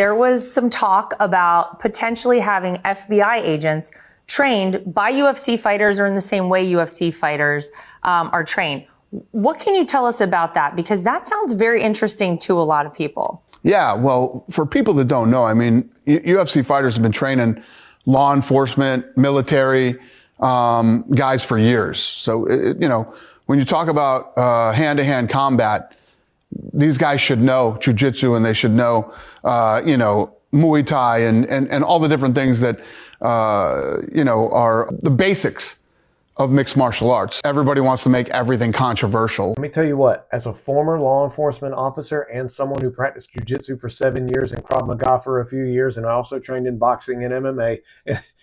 there was some talk about potentially having FBI agents trained by UFC fighters or in the same way UFC fighters are trained. What can you tell us about that? Because that sounds very interesting to a lot of people. Yeah, well, for people that don't know, I mean, UFC fighters have been training law enforcement, military guys for years. So, when you talk about hand-to-hand combat, these guys should know jiu-jitsu and they should know, Muay Thai and all the different things that, are the basics of mixed martial arts. Everybody wants to make everything controversial. Let me tell you what, as a former law enforcement officer and someone who practiced jiu-jitsu for 7 years and Krav Maga for a few years, and I also trained in boxing and MMA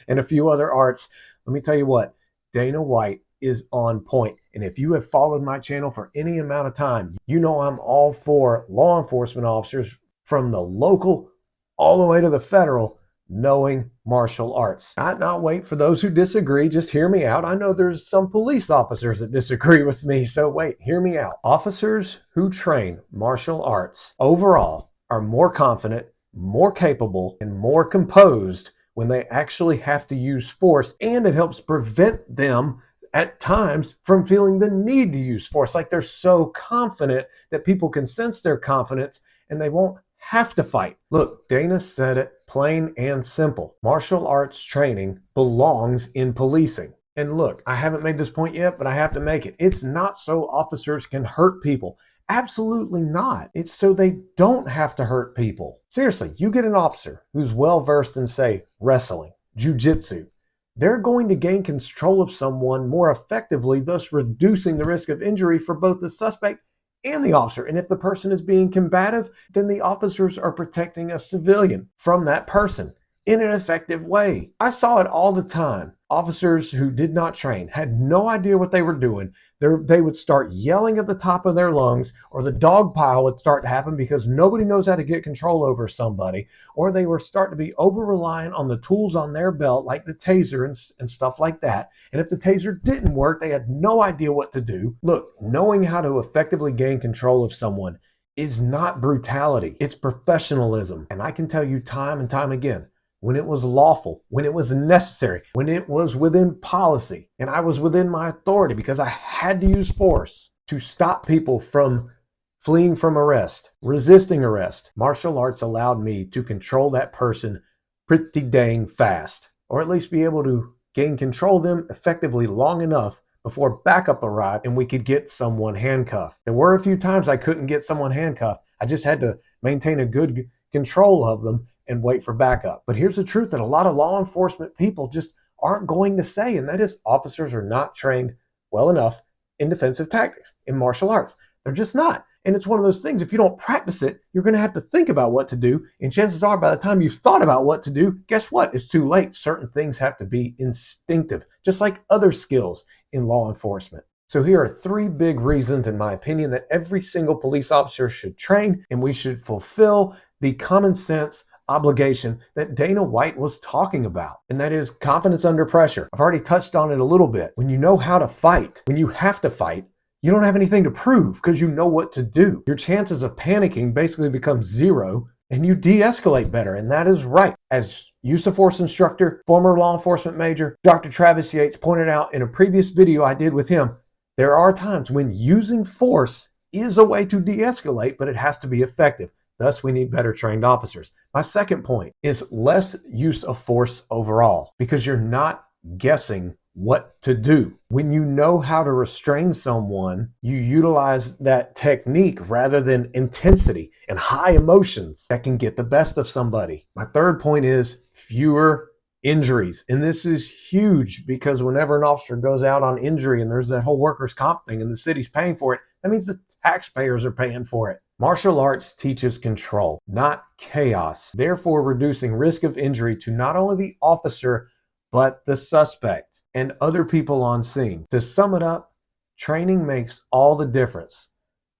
and a few other arts, let me tell you what, Dana White is on point. And if you have followed my channel for any amount of time, you know I'm all for law enforcement officers from the local all the way to the federal knowing martial arts. Not wait for those who disagree, just hear me out. I know there's some police officers that disagree with me, so wait, hear me out. Officers who train martial arts overall are more confident, more capable, and more composed when they actually have to use force, and it helps prevent them at times from feeling the need to use force. Like they're so confident that people can sense their confidence and they won't have to fight. Look, Dana said it plain and simple. Martial arts training belongs in policing. And look, I haven't made this point yet, but I have to make it. It's not so officers can hurt people. Absolutely not. It's so they don't have to hurt people. Seriously, you get an officer who's well versed in, say, wrestling, jiu-jitsu. They're going to gain control of someone more effectively, thus reducing the risk of injury for both the suspect and the officer. And if the person is being combative, then the officers are protecting a civilian from that person in an effective way. I saw it all the time. Officers who did not train had no idea what they were doing. They would start yelling at the top of their lungs, or the dog pile would start to happen because nobody knows how to get control over somebody, or they were starting to be over-reliant on the tools on their belt, like the taser and stuff like that. And if the taser didn't work, they had no idea what to do. Look, knowing how to effectively gain control of someone is not brutality. It's professionalism. And I can tell you time and time again, when it was lawful, when it was necessary, when it was within policy, and I was within my authority because I had to use force to stop people from fleeing from arrest, resisting arrest. Martial arts allowed me to control that person pretty dang fast, or at least be able to gain control of them effectively long enough before backup arrived and we could get someone handcuffed. There were a few times I couldn't get someone handcuffed. I just had to maintain a good control of them and wait for backup. But here's the truth that a lot of law enforcement people just aren't going to say, and that is officers are not trained well enough in defensive tactics, in martial arts. They're just not. And it's one of those things, if you don't practice it, you're going to have to think about what to do. And chances are, by the time you've thought about what to do, guess what? It's too late. Certain things have to be instinctive, just like other skills in law enforcement. So here are 3 big reasons, in my opinion, that every single police officer should train, and we should fulfill the common sense obligation that Dana White was talking about, and that is confidence under pressure. I've already touched on it a little bit. When you know how to fight, when you have to fight, you don't have anything to prove because you know what to do. Your chances of panicking basically become 0, and you de-escalate better, and that is right. As use of force instructor, former law enforcement major, Dr. Travis Yates pointed out in a previous video I did with him, there are times when using force is a way to de-escalate, but it has to be effective. Thus, we need better trained officers. My second point is less use of force overall, because you're not guessing what to do. When you know how to restrain someone, you utilize that technique rather than intensity and high emotions that can get the best of somebody. My third point is fewer injuries. And this is huge because whenever an officer goes out on injury and there's that whole workers' comp thing and the city's paying for it, that means the taxpayers are paying for it. Martial arts teaches control, not chaos, therefore reducing risk of injury to not only the officer, but the suspect and other people on scene. To sum it up, training makes all the difference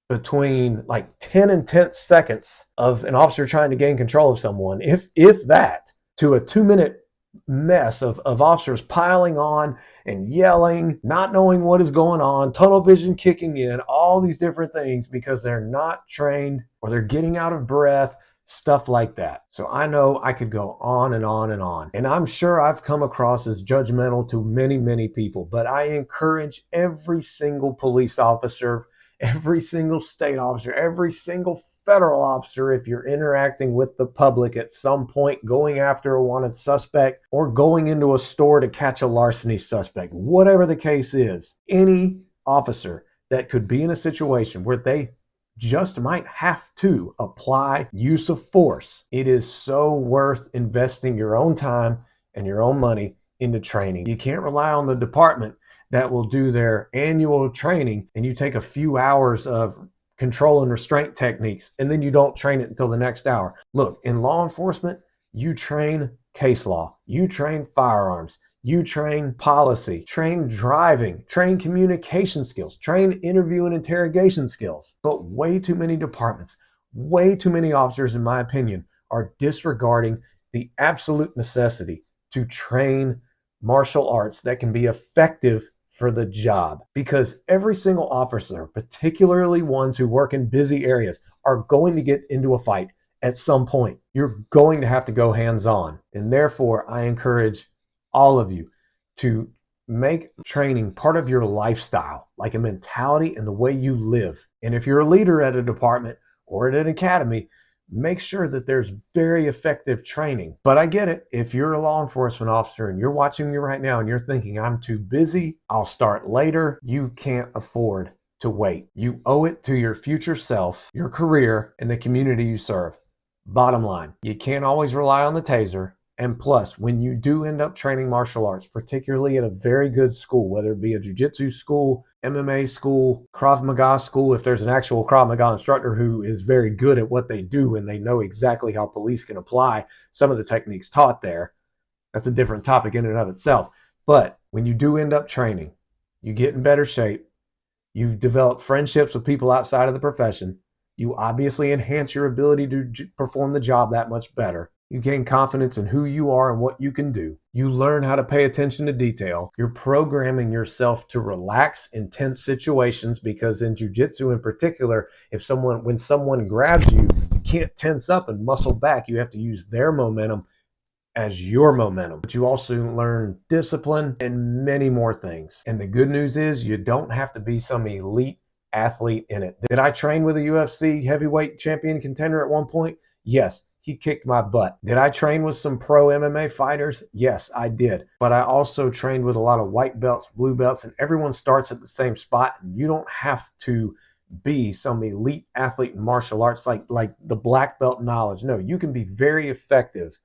between like 10 and 10 seconds of an officer trying to gain control of someone, if that, to a 2-minute mess of officers piling on and yelling, not knowing what is going on, tunnel vision kicking in, all these different things because they're not trained or they're getting out of breath, stuff like that. So I know I could go on and on and on. And I'm sure I've come across as judgmental to many, many people, but I encourage every single police officer, every single state officer, every single federal officer, if you're interacting with the public at some point, going after a wanted suspect or going into a store to catch a larceny suspect, whatever the case is, any officer that could be in a situation where they just might have to apply use of force, it is so worth investing your own time and your own money into training. You can't rely on the department that will do their annual training and you take a few hours of control and restraint techniques and then you don't train it until the next hour. Look, in law enforcement, you train case law, you train firearms, you train policy, train driving, train communication skills, train interview and interrogation skills. But way too many departments, way too many officers, in my opinion, are disregarding the absolute necessity to train martial arts that can be effective for the job. Because every single officer, particularly ones who work in busy areas, are going to get into a fight at some point. You're going to have to go hands-on. And therefore, I encourage all of you to make training part of your lifestyle, like a mentality and the way you live. And if you're a leader at a department or at an academy, make sure that there's very effective training. But I get it. If you're a law enforcement officer and you're watching me right now and you're thinking, I'm too busy, I'll start later, you can't afford to wait. You owe it to your future self, your career, and the community you serve. Bottom line, you can't always rely on the taser. And plus, when you do end up training martial arts, particularly at a very good school, whether it be a jiu-jitsu school, MMA school, Krav Maga school, if there's an actual Krav Maga instructor who is very good at what they do and they know exactly how police can apply some of the techniques taught there, that's a different topic in and of itself. But when you do end up training, you get in better shape, you develop friendships with people outside of the profession, you obviously enhance your ability to perform the job that much better. You gain confidence in who you are and what you can do. You learn how to pay attention to detail. You're programming yourself to relax in tense situations, because in jiu-jitsu in particular, when someone grabs you, you can't tense up and muscle back. You have to use their momentum as your momentum. But you also learn discipline and many more things. And the good news is you don't have to be some elite athlete in it. Did I train with a UFC heavyweight champion contender at one point? Yes. He kicked my butt. Did I train with some pro MMA fighters? Yes, I did. But I also trained with a lot of white belts, blue belts, and everyone starts at the same spot. And you don't have to be some elite athlete in martial arts like the black belt knowledge. No, you can be very effective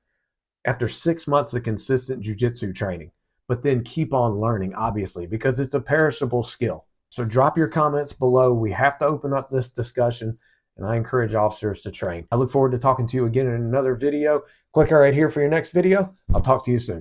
after 6 months of consistent jiu-jitsu training, but then keep on learning, obviously, because it's a perishable skill. So drop your comments below. We have to open up this discussion. And I encourage officers to train. I look forward to talking to you again in another video. Click right here for your next video. I'll talk to you soon.